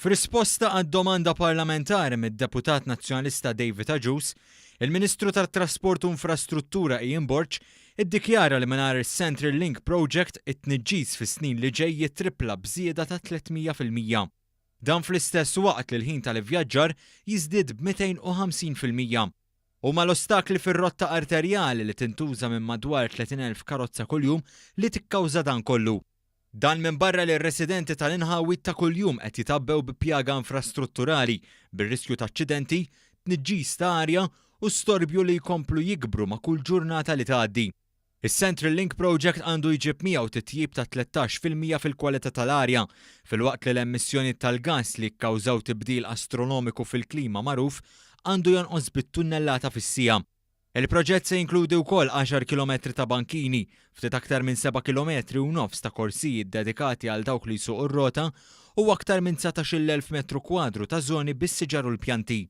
F'risposta għad-domanda parlamentari mid-Deputat Nazzjonalista David Agius, il-Ministru tat-Trasport u Infrastruttura Ian Borg iddikjara li mingħajr is-Central Link Project it-tniġġis fis-snin li ġej jitripla bżieda ta' 300%. Dan fl-istess waqt li l-ħin tal-ivvjaġġar jiżdied b'250%. U mal-ostakli fir-rotta arterjali li tintuża minn madwar 30,000 karozza kuljum li tikkawża dan kollu. Dan minn barra li r-residenti tal-inħawit ta' kuljum qed jitabbew bi pjaga infrastrutturali bir-riskju ta' aċċidenti, tniġġis ta' arja u storbju li jkomplu jikbru ma' kull ġurnata li tgħaddi. Is-Central Link Project għandu jġib miegħu titjib ta' 13% fil-kwalità tal-arja, filwaqt li l-emissjoni tal-gass li kkawżaw tibdil astronomiku fil-klima magħruf għandu jonqos bit-tunnellata fis-sija. Il-proġett se jinkludi wkoll 10 km ta' bankini, ftit aktar minn 7 km u nofs ta' korsijiet dedikati għal dawk li jsuqu r-rota u aktar minn 19,000 metru kwadru ta' żoni bis-siġar u l-pjanti.